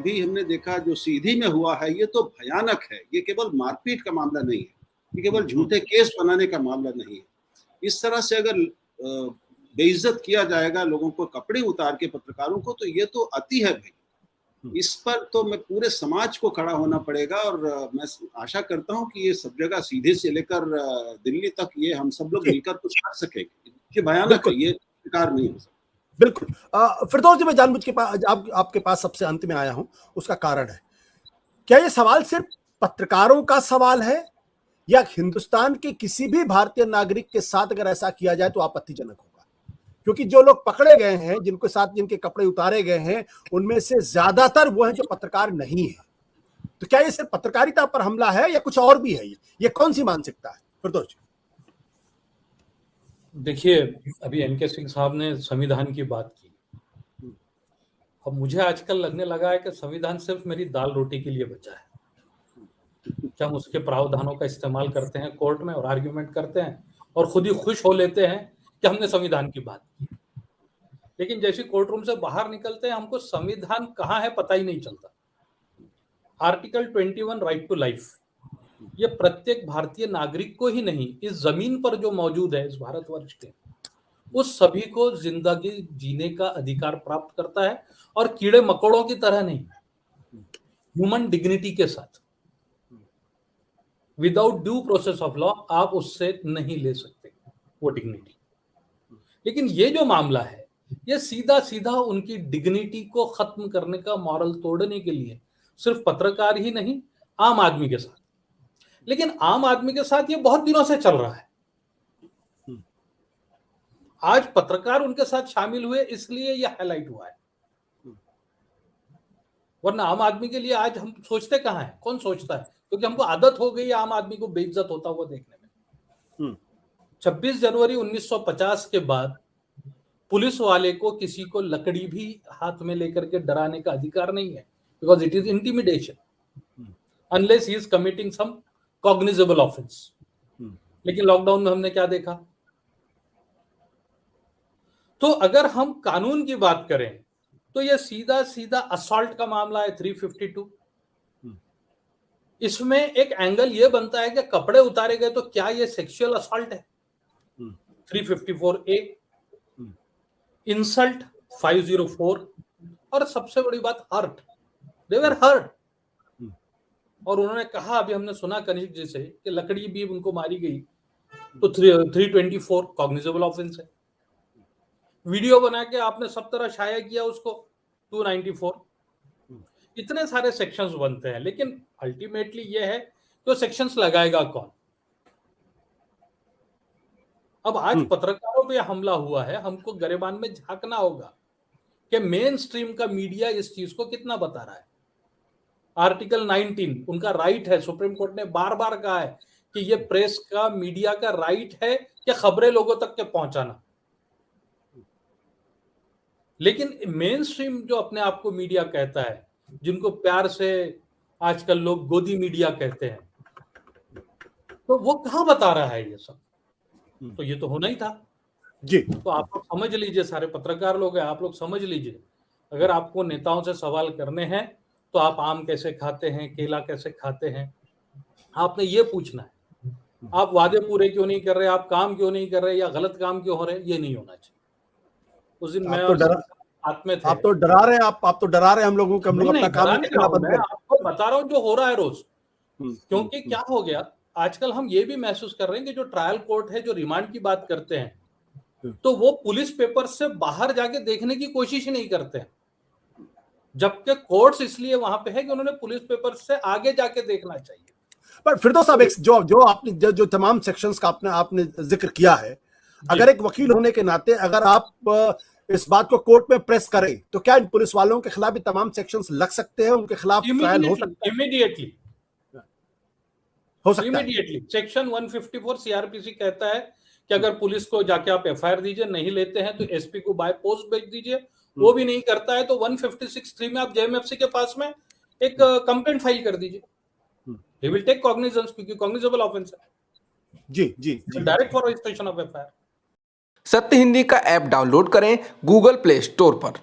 अभी हमने देखा जो सीधी में हुआ है, ये तो भयानक है। ये केवल मारपीट का मामला नहीं है, ये केवल झूठे केस बनाने का मामला नहीं है। इस तरह से अगर बेइज्जत किया जाएगा लोगों को, कपड़े उतार के पत्रकारों को, तो ये तो अति है भाई। इस पर तो मैं पूरे समाज को खड़ा होना पड़ेगा और मैं आशा करता हूं कि ये सब जगह सीधे से लेकर दिल्ली तक ये हम सब लोग मिलकर कुछ कर सकेंगे। ये भयानक है, ये स्वीकार नहीं हो सकता। बिल्कुल। फिरदौस जी, मैं जानबूझ के पास आपके पास सबसे अंत में आया हूं, उसका कारण है, क्या ये सवाल सिर्फ पत्रकारों का सवाल है या हिंदुस्तान के किसी भी भारतीय नागरिक के साथ अगर ऐसा किया जाए तो आपत्तिजनक होगा? क्योंकि जो लोग पकड़े गए हैं, जिनके साथ जिनके कपड़े उतारे गए हैं, उनमें से ज्यादातर वो हैं जो पत्रकार नहीं है। तो क्या ये सिर्फ पत्रकारिता पर हमला है या कुछ और भी है? ये कौन सी मानसिकता है फिरदौस जी? देखिए, अभी एनके सिंह साहब ने संविधान की बात की। अब मुझे आजकल लगने लगा है कि संविधान सिर्फ मेरी दाल रोटी के लिए बचा है कि हम उसके प्रावधानों का इस्तेमाल करते हैं कोर्ट में और आर्ग्यूमेंट करते हैं और खुद ही खुश हो लेते हैं कि हमने संविधान की बात की। लेकिन जैसे कोर्ट रूम से बाहर निकलते हैं, हमको संविधान कहाँ है पता ही नहीं चलता। आर्टिकल 21 राइट टू लाइफ, ये प्रत्येक भारतीय नागरिक को ही नहीं, इस जमीन पर जो मौजूद है, इस भारतवर्ष के, उस सभी को जिंदगी जीने का अधिकार प्राप्त करता है, और कीड़े मकोड़ों की तरह नहीं, ह्यूमन डिग्निटी के साथ। Without due process of law आप उससे नहीं ले सकते वो डिग्निटी। लेकिन ये जो मामला है, ये सीधा सीधा उनकी डिग्निटी को खत्म करने का, मॉरल तोड़ने के लिए, सिर्फ पत्रकार ही नहीं, आम आदमी के साथ। लेकिन आम आदमी के साथ ये बहुत दिनों से चल रहा है। आज पत्रकार उनके साथ शामिल हुए इसलिए ये हाईलाइट हुआ है, वरना आम आदमी के लिए आज हम सोचते कहां है, कौन सोचता है? क्योंकि हमको आदत हो गई है आम आदमी को बेइज्जत होता हुआ देखने में। 26 जनवरी 1950 के बाद पुलिस वाले को किसी को लकड़ी भी हाथ में लेकर के डराने का अधिकार नहीं है, because it is intimidation unless he is committing some cognizable offence. लेकिन लॉकडाउन में हमने क्या देखा? तो अगर हम कानून की बात करें तो यह सीधा सीधा असॉल्ट का मामला है, 352। इसमें एक एंगल यह बनता है कि कपड़े उतारे गए तो क्या यह सेक्सुअल असॉल्ट है, 354A। इंसल्ट 504, और सबसे बड़ी बात हर्ट, दे वर हर्ट। और उन्होंने कहा, अभी हमने सुना कनिष्क जी से, कि लकड़ी भी उनको मारी गई, तो 324 कॉग्निजेबल ऑफेंस है। वीडियो बना के आपने सब तरह शाया किया उसको, 294। इतने सारे सेक्शंस बनते हैं, लेकिन अल्टीमेटली ये है कि सेक्शंस लगाएगा कौन? अब आज पत्रकारों पे हमला हुआ है, हमको गरिबान में झांकना होगा कि मेन स्ट्रीम का मीडिया इस चीज को कितना बता रहा है। आर्टिकल 19 उनका राइट है, सुप्रीम कोर्ट ने बार बार कहा है कि ये प्रेस का, मीडिया का राइट है कि खबरें लोगों तक के पहुंचाना। लेकिन मेन स्ट्रीम जो अपने आप को मीडिया कहता है, जिनको प्यार से आजकल लोग गोदी मीडिया कहते हैं, तो वो कहां बता रहा है ये सब? तो ये तो होना ही था जी। तो आप लोग समझ लीजिए, सारे पत्रकार लोग हैं, आप लोग समझ लीजिए, अगर आपको नेताओं से सवाल करने हैं तो आप आम कैसे खाते हैं, केला कैसे खाते हैं, आपने ये पूछना है। आप वादे पूरे क्यों नहीं कर रहे, आप काम क्यों नहीं कर रहे, या गलत काम क्यों हो रहे, ये नहीं होना चाहिए। उस दिन मैं साथ में थे। आप तो डरा रहे हैं, आप तो डरा रहे हैं हम लोगों को, हम लोग अपना काम नहीं करना बंद कर। आपको बता रहा हूँ जो हो रहा है रोज। क्योंकि क्या हो गया, आजकल हम ये भी महसूस कर रहे हैं कि जो ट्रायल कोर्ट है, जो रिमांड की बात करते हैं, तो वो पुलिस पेपर से बाहर जाके देखने की कोशिश ही नहीं करते हैं, जबकि कोर्ट्स इसलिए वहां पे है कि उन्होंने पुलिस पेपर से आगे जाके देखना चाहिए। पर फिरदौस साहब, जो आपने जो तमाम सेक्शंस का आपने जिक्र किया है, अगर एक वकील होने के नाते अगर आप इस बात को कोर्ट में प्रेस करें, तो क्या इन पुलिस वालों के खिलाफ भी तमाम सेक्शंस लग सकते हैं, उनके खिलाफ ट्रायल हो सकता है? इमीडिएटली हो सकता है। इमीडिएटली सेक्शन 154 सीआरपीसी कहता है कि अगर पुलिस को जाके आप एफआईआर दीजिए, नहीं लेते हैं तो एसपी को बाय पोस्ट भेज दीजिए, वो भी नहीं करता है तो 156(3) में आप जेएमएफसी के पास में एक कंप्लेंट फाइल कर दीजिए। ही विल टेक कॉग्निजेंस, क्योंकि कॉग्निजेबल ऑफेंस है। जी direct for registration of FIR. Satya Hindi का ऐप डाउनलोड करें गूगल प्ले स्टोर पर।